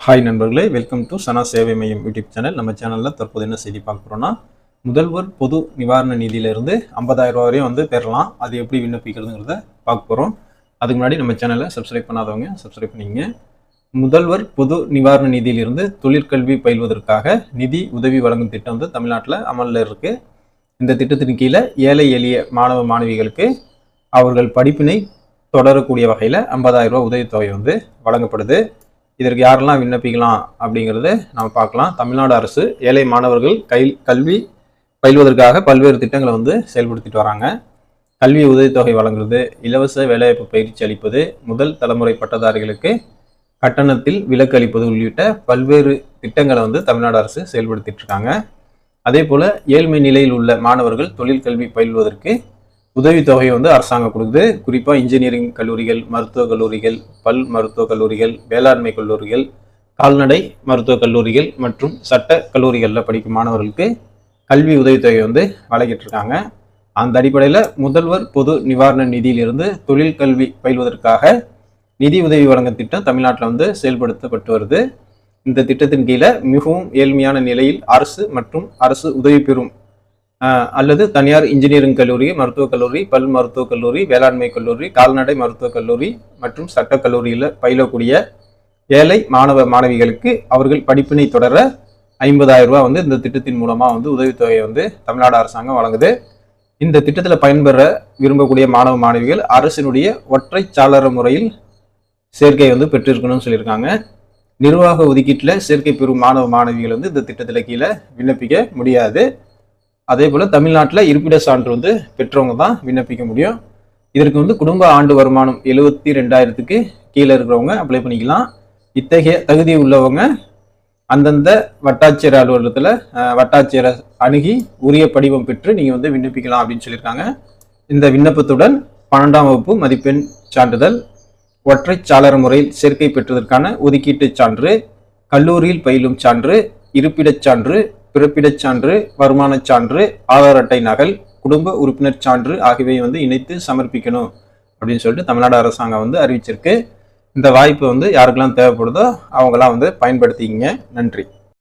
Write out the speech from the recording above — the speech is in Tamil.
ஹாய் நண்பர்களே, வெல்கம் டு சனா சேவை மையம் யூடியூப் சேனல். நம்ம சேனலில் தற்போது என்ன செய்தி பார்க்க போகிறோம்னா, முதல்வர் பொது நிவாரண நிதியிலிருந்து 50,000 ரூபா வரையும் பெறலாம். அது எப்படி விண்ணப்பிக்கிறதுங்கிறத பார்க்க போகிறோம். அதுக்கு முன்னாடி நம்ம சேனலை சப்ஸ்கிரைப் பண்ணாதவங்க சப்ஸ்கிரைப் பண்ணிங்க. முதல்வர் பொது நிவாரண நிதியிலிருந்து தொழிற்கல்வி பயில்வதற்காக நிதி உதவி வழங்கும் திட்டம் தமிழ்நாட்டில் அமலில் இருக்குது. இந்த திட்டத்தின் கீழே ஏழை எளிய மாணவ மாணவிகளுக்கு அவர்கள் படிப்பினை தொடரக்கூடிய வகையில் 50,000 ரூபா உதவித்தொகை வழங்கப்படுது. இதற்கு யாரெல்லாம் விண்ணப்பிக்கலாம் அப்படிங்கிறத நம்ம பார்க்கலாம். தமிழ்நாடு அரசு ஏழை மாணவர்கள் கல்வி பயில்வதற்காக பல்வேறு திட்டங்களை செயல்படுத்திட்டு வராங்க. கல்வி உதவித்தொகை வழங்குறது, இலவச வேலைவாய்ப்பு பயிற்சி அளிப்பது, முதல் தலைமுறை பட்டதாரிகளுக்கு கட்டணத்தில் விலக்கு அளிப்பது உள்ளிட்ட பல்வேறு திட்டங்களை தமிழ்நாடு அரசு செயல்படுத்திட்டு இருக்காங்க. அதே போல ஏழ்மை நிலையில் உள்ள மாணவர்கள் தொழிற்கல்வி பயில்வதற்கு உதவித்தொகை அரசாங்கம் கொடுக்குது. குறிப்பாக இன்ஜினியரிங் கல்லூரிகள், மருத்துவக் கல்லூரிகள், பல் மருத்துவக் கல்லூரிகள், வேளாண்மை கல்லூரிகள், கால்நடை மருத்துவக் கல்லூரிகள் மற்றும் சட்ட கல்லூரிகளில் படிக்கும் மாணவர்களுக்கு கல்வி உதவித்தொகை வழங்கிட்டு இருக்காங்க. அந்த அடிப்படையில் முதல்வர் பொது நிவாரண நிதியிலிருந்து தொழில் கல்வி பயில்வதற்காக நிதி உதவி வழங்கும் திட்டம் தமிழ்நாட்டில் செயல்படுத்தப்பட்டு வருது. இந்த திட்டத்தின் கீழே மிகவும் ஏழ்மையான நிலையில் அரசு மற்றும் அரசு உதவி பெறும் அல்லது தனியார் இன்ஜினியரிங் கல்லூரி, மருத்துவக் கல்லூரி, பல் மருத்துவக் கல்லூரி, வேளாண்மை கல்லூரி, கால்நடை மருத்துவக் கல்லூரி மற்றும் சட்டக் கல்லூரியில் பயிலக்கூடிய ஏழை மாணவ மாணவிகளுக்கு அவர்கள் படிப்பினை தொடர 50,000 ரூபா இந்த திட்டத்தின் மூலமாக உதவித்தொகை தமிழ்நாடு அரசாங்கம் வழங்குது. இந்த திட்டத்தில் பயன்பெற விரும்பக்கூடிய மாணவ மாணவிகள் அரசினுடைய ஒற்றை சாளர முறையில் சேர்க்கை பெற்றிருக்கணும்னு சொல்லியிருக்காங்க. நிர்வாக ஒதுக்கீட்டில் சேர்க்கை பெறும் மாணவ மாணவிகள் இந்த திட்டத்தில் கீழே விண்ணப்பிக்க முடியாது. அதே போல் தமிழ்நாட்டில் இருப்பிட சான்று பெற்றவங்க தான் விண்ணப்பிக்க முடியும். இதற்கு குடும்ப ஆண்டு வருமானம் 72,000க்கு கீழே இருக்கிறவங்க அப்ளை பண்ணிக்கலாம். இத்தகைய தகுதி உள்ளவங்க அந்தந்த வட்டாட்சியர் அலுவலகத்தில் வட்டாட்சியரை அணுகி உரிய படிவம் பெற்று நீங்கள் விண்ணப்பிக்கலாம் அப்படின்னு சொல்லியிருக்காங்க. இந்த விண்ணப்பத்துடன் 12ஆம் வகுப்பு மதிப்பெண் சான்றிதழ், ஒற்றை சாளர முறையில் சேர்க்கை பெற்றதற்கான ஒதுக்கீட்டு சான்று, கல்லூரியில் பயிலும் சான்று, இருப்பிடச் சான்று, பிறப்பிடச் சான்று, வருமானச் சான்று, ஆதார் அட்டை நகல், குடும்ப உறுப்பினர் சான்று ஆகியவை இணைத்து சமர்ப்பிக்கணும் அப்படின்னு சொல்லிட்டு தமிழ்நாடு அரசாங்கம் அறிவிச்சிருக்கு. இந்த வாய்ப்பு யாருக்கெல்லாம் தேவைப்படுதோ அவங்களாம் பயன்படுத்திக்கிங்க. நன்றி.